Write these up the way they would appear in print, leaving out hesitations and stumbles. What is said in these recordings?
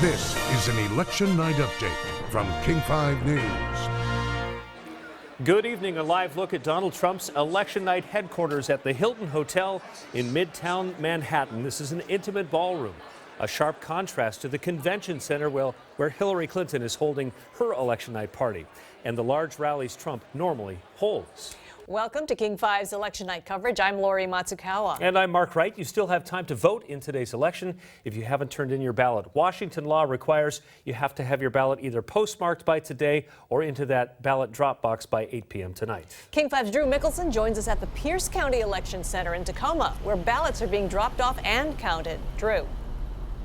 This is an election night update from King 5 News. Good evening. A live look at Donald Trump's election night headquarters at the Hilton Hotel in Midtown Manhattan. This is an intimate ballroom, a sharp contrast to the convention center where Hillary Clinton is holding her election night party and the large rallies Trump normally holds. Welcome to King 5's election night coverage. I'm Lori Matsukawa. And I'm Mark Wright. You still have time to vote in today's election if you haven't turned in your ballot. Washington law requires you have to have your ballot either postmarked by today or into that ballot drop box by 8 p.m. tonight. King 5's Drew Mickelson joins us at the Pierce County Election Center in Tacoma, where ballots are being dropped off and counted. Drew.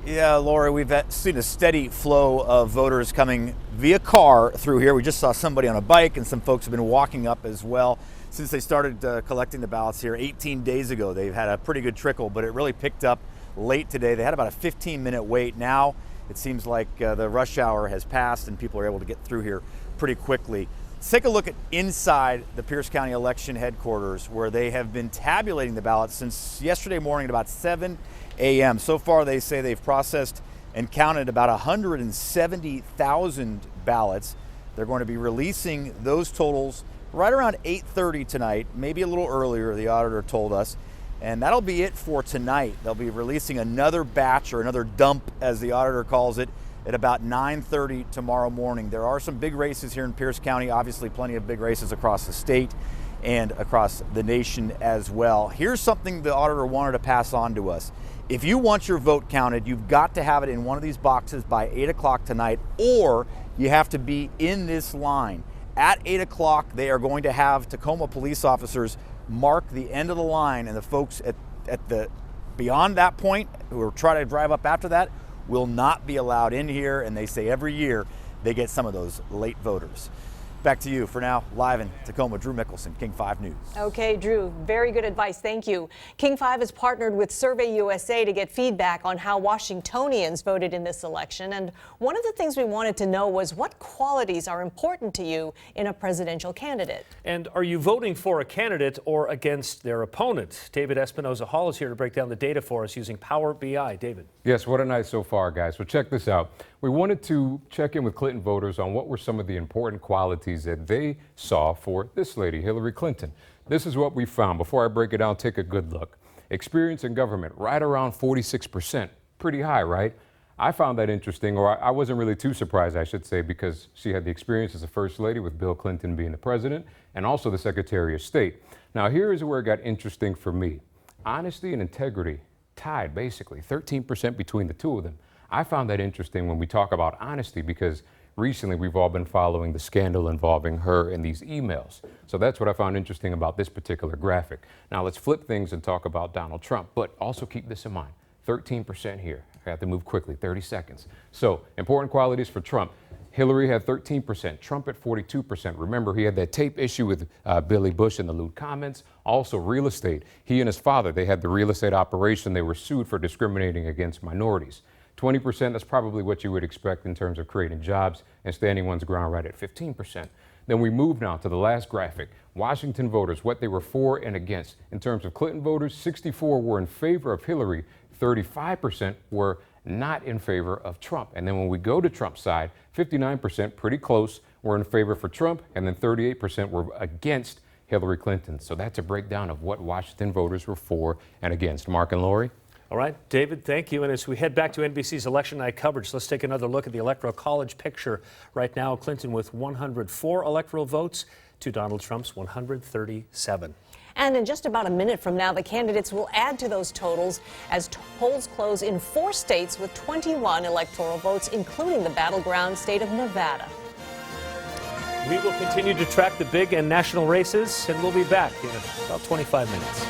Yeah, Laura, we've seen a steady flow of voters coming via car through here. We just saw somebody on a bike, and some folks have been walking up as well. Since they started collecting the ballots here 18 days ago, they've had a pretty good trickle, but it really picked up late today. They had about a 15-minute wait. Now it seems like the rush hour has passed and people are able to get through here pretty quickly. Let's take a look at inside the Pierce County election headquarters, where they have been tabulating the ballots since yesterday morning at about 7 a.m. So far, they say they've processed and counted about 170,000 ballots. They're going to be releasing those totals right around 8:30 tonight, maybe a little earlier, the auditor told us. And that'll be it for tonight. They'll be releasing another batch, or another dump, as the auditor calls it, at about 9:30 tomorrow morning. There are some big races here in Pierce County, obviously plenty of big races across the state and across the nation as well. Here's something the auditor wanted to pass on to us. If you want your vote counted, you've got to have it in one of these boxes by 8 o'clock tonight, or you have to be in this line. At 8 o'clock, they are going to have Tacoma police officers mark the end of the line, and the folks at the beyond that point who are trying to drive up after that will not be allowed in here, and they say every year they get some of those late voters. Back to you for now, live in Tacoma, Drew Mickelson, King 5 News. Okay, Drew, very good advice. Thank you. King 5 has partnered with Survey USA to get feedback on how Washingtonians voted in this election. And one of the things we wanted to know was what qualities are important to you in a presidential candidate. And are you voting for a candidate or against their opponent? David Espinoza Hall is here to break down the data for us using Power BI. David. Yes, what a night so far, guys. So check this out. We wanted to check in with Clinton voters on what were some of the important qualities that they saw for this lady, Hillary Clinton. This is what we found. Before I break it down, take a good look. Experience in government, right around 46%. Pretty high, right? I found that interesting, or I wasn't really too surprised, I should say, because she had the experience as a first lady with Bill Clinton being the president and also the Secretary of State. Now, here is where it got interesting for me. Honesty and integrity tied, basically, 13% between the two of them. I found that interesting when we talk about honesty, because recently we've all been following the scandal involving her in these emails. So that's what I found interesting about this particular graphic. Now let's flip things and talk about Donald Trump, but also keep this in mind. 13% here. I have to move quickly, 30 seconds. So important qualities for Trump. Hillary had 13%, Trump at 42%. Remember, he had that tape issue with Billy Bush and the lewd comments. Also real estate. He and his father, they had the real estate operation. They were sued for discriminating against minorities. 20%, that's probably what you would expect in terms of creating jobs and standing one's ground, right at 15%. Then we move now to the last graphic. Washington voters, what they were for and against. In terms of Clinton voters, 64 were in favor of Hillary, 35% were not in favor of Trump. And then when we go to Trump's side, 59%, pretty close, were in favor for Trump, and then 38% were against Hillary Clinton. So that's a breakdown of what Washington voters were for and against. Mark and Lori. All right, David, thank you. And as we head back to NBC's election night coverage, let's take another look at the Electoral College picture. Right now, Clinton with 104 electoral votes to Donald Trump's 137. And in just about a minute from now, the candidates will add to those totals as polls close in 4 states with 21 electoral votes, including the battleground state of Nevada. We will continue to track the big and national races, and we'll be back in about 25 minutes.